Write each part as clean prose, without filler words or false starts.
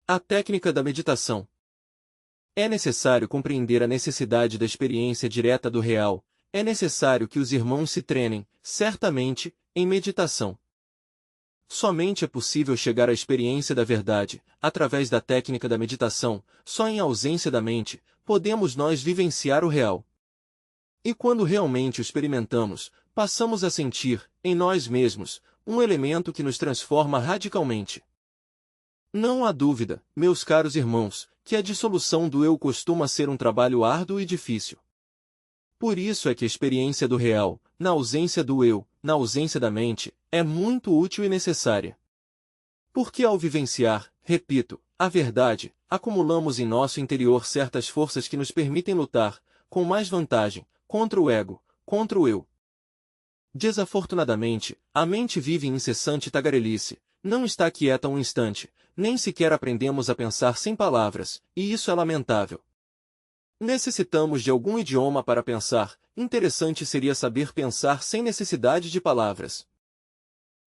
A técnica da meditação. É necessário compreender a necessidade da experiência direta do real. É necessário que os irmãos se treinem, certamente, em meditação. Somente é possível chegar à experiência da verdade, através da técnica da meditação. Só em ausência da mente, podemos nós vivenciar o real. E quando realmente o experimentamos, passamos a sentir, em nós mesmos, um elemento que nos transforma radicalmente. Não há dúvida, meus caros irmãos, que a dissolução do eu costuma ser um trabalho árduo e difícil. Por isso é que a experiência do real, na ausência do eu, na ausência da mente, é muito útil e necessária. Porque ao vivenciar, repito, a verdade, acumulamos em nosso interior certas forças que nos permitem lutar, com mais vantagem, contra o ego, contra o eu. Desafortunadamente, a mente vive em incessante tagarelice, não está quieta um instante, nem sequer aprendemos a pensar sem palavras, e isso é lamentável. Necessitamos de algum idioma para pensar, interessante seria saber pensar sem necessidade de palavras.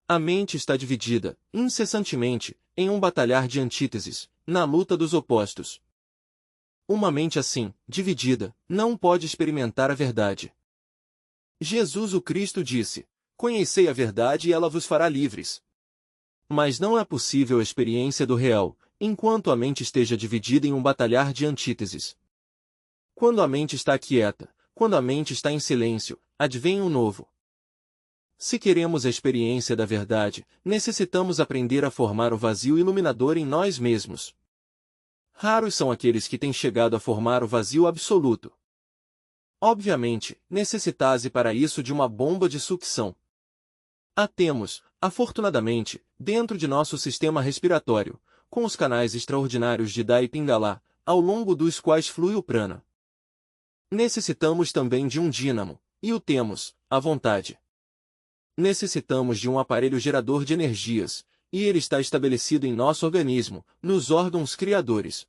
A mente está dividida, incessantemente, em um batalhar de antíteses, na luta dos opostos. Uma mente assim, dividida, não pode experimentar a verdade. Jesus o Cristo disse: "Conhecei a verdade e ela vos fará livres." Mas não é possível a experiência do real, enquanto a mente esteja dividida em um batalhar de antíteses. Quando a mente está quieta, quando a mente está em silêncio, advém o novo. Se queremos a experiência da verdade, necessitamos aprender a formar o vazio iluminador em nós mesmos. Raros são aqueles que têm chegado a formar o vazio absoluto. Obviamente, necessitase para isso de uma bomba de sucção. A temos, afortunadamente, dentro de nosso sistema respiratório, com os canais extraordinários de Da e Pingala, ao longo dos quais flui o prana. Necessitamos também de um dínamo, e o temos, à vontade. Necessitamos de um aparelho gerador de energias, e ele está estabelecido em nosso organismo, nos órgãos criadores.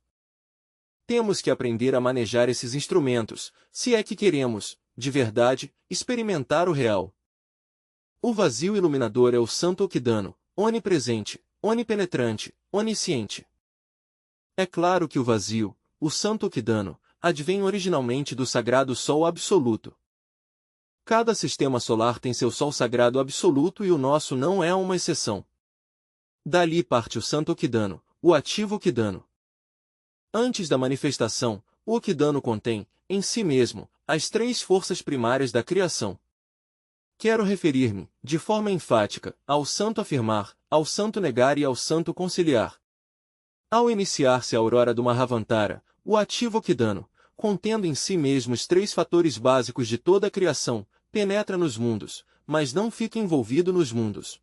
Temos que aprender a manejar esses instrumentos, se é que queremos, de verdade, experimentar o real. O vazio iluminador é o Santo Okidano, onipresente, onipenetrante, onisciente. É claro que o vazio, o Santo Okidano, advém originalmente do sagrado Sol absoluto. Cada sistema solar tem seu Sol sagrado absoluto e o nosso não é uma exceção. Dali parte o Santo Okidano, o ativo Okidano. Antes da manifestação, o Okidano contém, em si mesmo, as três forças primárias da criação. Quero referir-me, de forma enfática, ao santo afirmar, ao santo negar e ao santo conciliar. Ao iniciar-se a aurora do Mahavantara, o ativo Okidano, contendo em si mesmo os três fatores básicos de toda a criação, penetra nos mundos, mas não fica envolvido nos mundos.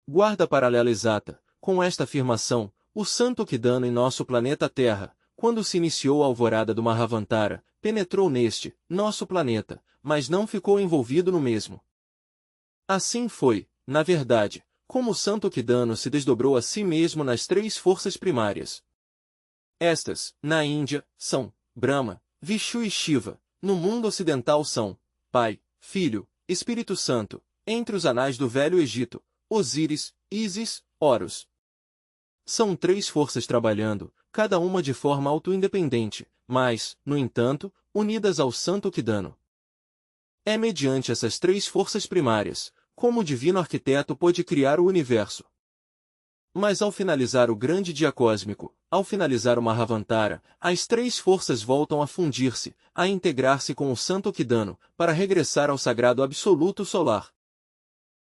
Guarda paralela exata, com esta afirmação, o santo Okidano em nosso planeta Terra, quando se iniciou a alvorada do Mahavantara, penetrou neste, nosso planeta, mas não ficou envolvido no mesmo. Assim foi, na verdade, como o Santo Okidano se desdobrou a si mesmo nas três forças primárias. Estas, na Índia, são Brahma, Vishnu e Shiva, no mundo ocidental são Pai, Filho, Espírito Santo, entre os anais do Velho Egito, Osíris, Ísis, Horus. São três forças trabalhando, cada uma de forma auto-independente, mas, no entanto, unidas ao Santo Okidano. É mediante essas três forças primárias, como o divino arquiteto pôde criar o universo. Mas ao finalizar o grande dia cósmico, ao finalizar o Mahavantara, as três forças voltam a fundir-se, a integrar-se com o Santo Okidano, para regressar ao sagrado absoluto solar.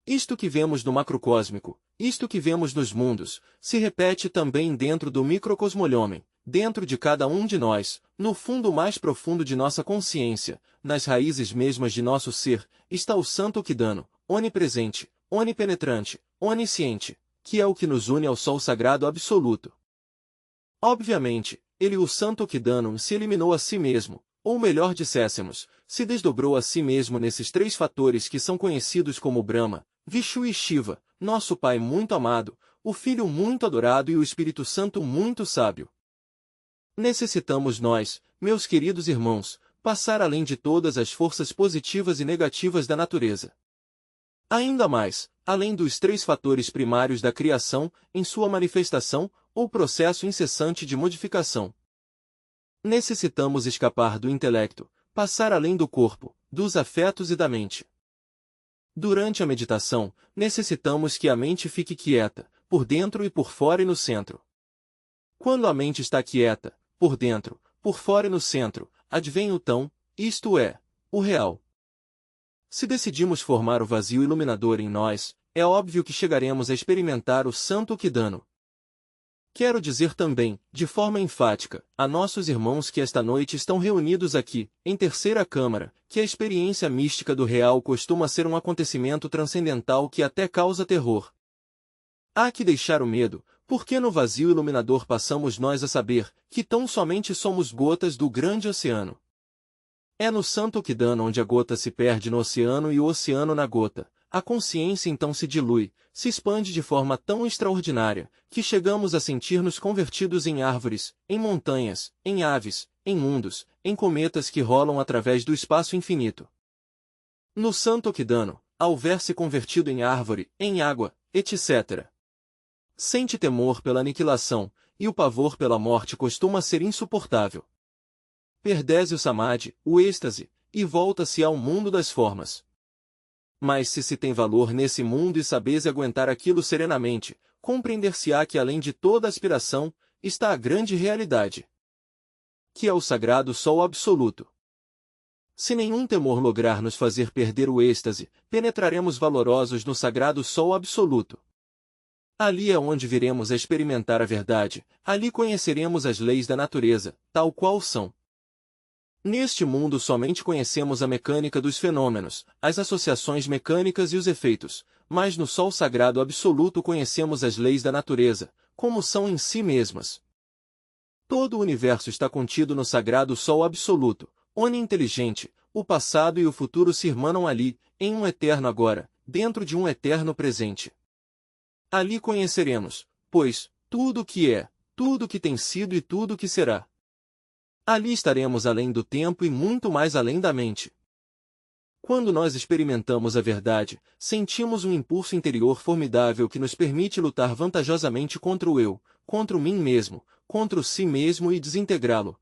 Isto que vemos no macrocósmico, isto que vemos nos mundos, se repete também dentro do microcosmolhomem, dentro de cada um de nós, no fundo mais profundo de nossa consciência, nas raízes mesmas de nosso ser, está o Santo Okidano, onipresente, onipenetrante, onisciente, que é o que nos une ao Sol Sagrado Absoluto. Obviamente, ele o Santo Okidano se eliminou a si mesmo, ou melhor disséssemos, se desdobrou a si mesmo nesses três fatores que são conhecidos como Brahma, Vishnu e Shiva, nosso Pai muito amado, o Filho muito adorado e o Espírito Santo muito sábio. Necessitamos nós, meus queridos irmãos, passar além de todas as forças positivas e negativas da natureza. Ainda mais, além dos três fatores primários da criação, em sua manifestação, ou processo incessante de modificação. Necessitamos escapar do intelecto, passar além do corpo, dos afetos e da mente. Durante a meditação, necessitamos que a mente fique quieta, por dentro e por fora e no centro. Quando a mente está quieta, por dentro, por fora e no centro, advém o tão, isto é, o real. Se decidimos formar o vazio iluminador em nós, é óbvio que chegaremos a experimentar o santo Kidano. Quero dizer também, de forma enfática, a nossos irmãos que esta noite estão reunidos aqui, em terceira câmara, que a experiência mística do real costuma ser um acontecimento transcendental que até causa terror. Há que deixar o medo, porque no vazio iluminador passamos nós a saber que tão somente somos gotas do grande oceano. É no santo Kidano onde a gota se perde no oceano e o oceano na gota. A consciência então se dilui, se expande de forma tão extraordinária, que chegamos a sentir-nos convertidos em árvores, em montanhas, em aves, em mundos, em cometas que rolam através do espaço infinito. No santo Kidano, ao ver-se convertido em árvore, em água, etc. Sente temor pela aniquilação, e o pavor pela morte costuma ser insuportável. Perdese o samadhi, o êxtase, e volta-se ao mundo das formas. Mas se tem valor nesse mundo e sabes aguentar aquilo serenamente, compreender-se-á que além de toda aspiração, está a grande realidade, que é o sagrado sol absoluto. Se nenhum temor lograr nos fazer perder o êxtase, penetraremos valorosos no sagrado sol absoluto. Ali é onde viremos a experimentar a verdade, ali conheceremos as leis da natureza, tal qual são. Neste mundo somente conhecemos a mecânica dos fenômenos, as associações mecânicas e os efeitos, mas no sol sagrado absoluto conhecemos as leis da natureza, como são em si mesmas. Todo o universo está contido no sagrado sol absoluto, onisciente, o passado e o futuro se irmanam ali, em um eterno agora, dentro de um eterno presente. Ali conheceremos, pois, tudo o que é, tudo o que tem sido e tudo o que será. Ali estaremos além do tempo e muito mais além da mente. Quando nós experimentamos a verdade, sentimos um impulso interior formidável que nos permite lutar vantajosamente contra o eu, contra o mim mesmo, contra o si mesmo e desintegrá-lo.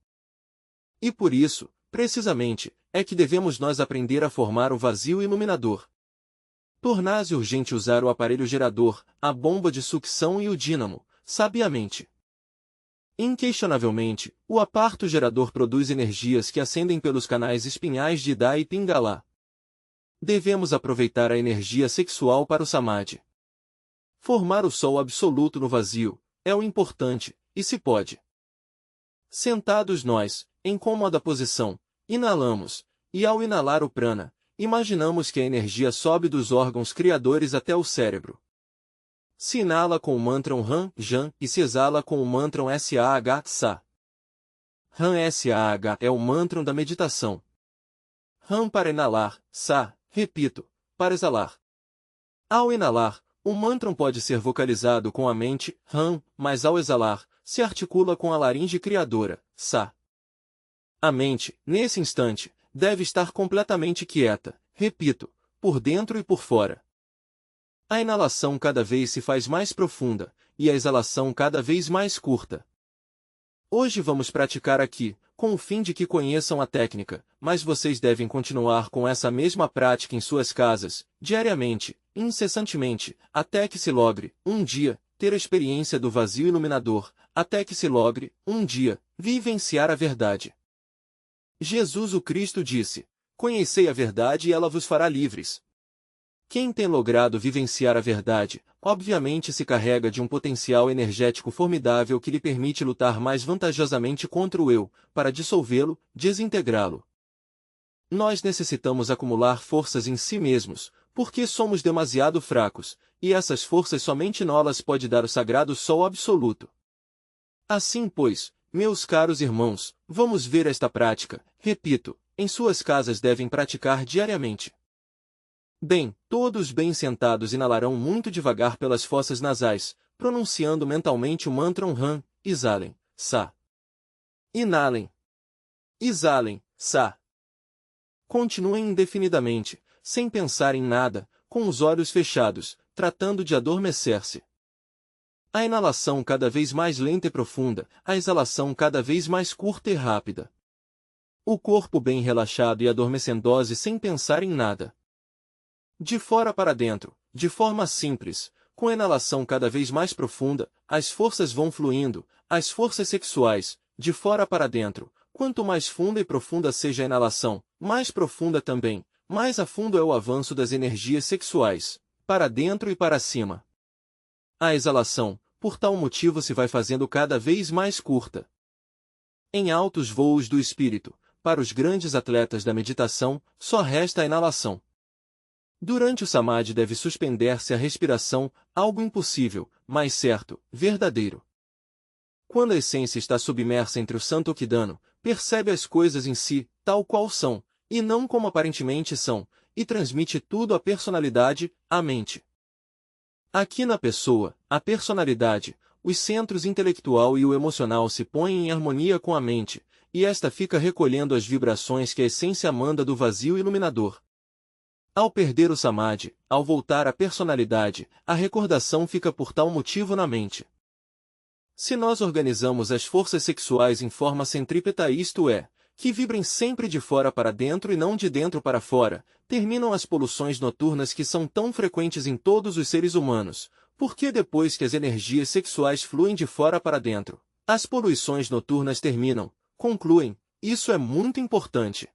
E por isso, precisamente, é que devemos nós aprender a formar o vazio iluminador. Tornar-se urgente usar o aparelho gerador, a bomba de sucção e o dínamo, sabiamente. Inquestionavelmente, o aparto gerador produz energias que ascendem pelos canais espinhais de Ida e Pingala. Devemos aproveitar a energia sexual para o samadhi. Formar o sol absoluto no vazio é o importante, e se pode. Sentados nós, em cômoda posição, inalamos, e ao inalar o prana, imaginamos que a energia sobe dos órgãos criadores até o cérebro. Se inala com o mantra Ram, Jan, e se exala com o mantra Sah, Sa. Ram Sah é o mantra da meditação. Ram para inalar, Sa, repito, para exalar. Ao inalar, o mantra pode ser vocalizado com a mente, Ram, mas ao exalar, se articula com a laringe criadora, Sa. A mente, nesse instante, deve estar completamente quieta, repito, por dentro e por fora. A inalação cada vez se faz mais profunda, e a exalação cada vez mais curta. Hoje vamos praticar aqui, com o fim de que conheçam a técnica, mas vocês devem continuar com essa mesma prática em suas casas, diariamente, incessantemente, até que se logre, um dia, ter a experiência do vazio iluminador, até que se logre, um dia, vivenciar a verdade. Jesus o Cristo disse: "Conhecei a verdade e ela vos fará livres." Quem tem logrado vivenciar a verdade, obviamente se carrega de um potencial energético formidável que lhe permite lutar mais vantajosamente contra o eu, para dissolvê-lo, desintegrá-lo. Nós necessitamos acumular forças em si mesmos, porque somos demasiado fracos, e essas forças somente nolas pode dar o sagrado sol absoluto. Assim pois, meus caros irmãos, vamos ver esta prática, repito, em suas casas devem praticar diariamente. Bem, todos bem sentados inalarão muito devagar pelas fossas nasais, pronunciando mentalmente o mantra Ram, exalem, Sa. Inalem. Exalem, Sa. Continuem indefinidamente, sem pensar em nada, com os olhos fechados, tratando de adormecer-se. A inalação cada vez mais lenta e profunda, a exalação cada vez mais curta e rápida. O corpo bem relaxado e adormecendo sem pensar em nada. De fora para dentro, de forma simples, com a inalação cada vez mais profunda, as forças vão fluindo, as forças sexuais, de fora para dentro. Quanto mais funda e profunda seja a inalação, mais profunda também, mais a fundo é o avanço das energias sexuais, para dentro e para cima. A exalação, por tal motivo, se vai fazendo cada vez mais curta. Em altos voos do espírito, para os grandes atletas da meditação, só resta a inalação. Durante o samadhi deve suspender-se a respiração, algo impossível, mas certo, verdadeiro. Quando a essência está submersa entre o Santokidano, percebe as coisas em si, tal qual são, e não como aparentemente são, e transmite tudo à personalidade, à mente. Aqui na pessoa, a personalidade, os centros intelectual e o emocional se põem em harmonia com a mente, e esta fica recolhendo as vibrações que a essência manda do vazio iluminador. Ao perder o samadhi, ao voltar à personalidade, a recordação fica por tal motivo na mente. Se nós organizamos as forças sexuais em forma centrípeta, isto é, que vibrem sempre de fora para dentro e não de dentro para fora, terminam as poluições noturnas que são tão frequentes em todos os seres humanos, porque depois que as energias sexuais fluem de fora para dentro, as poluições noturnas terminam, concluem. Isso é muito importante.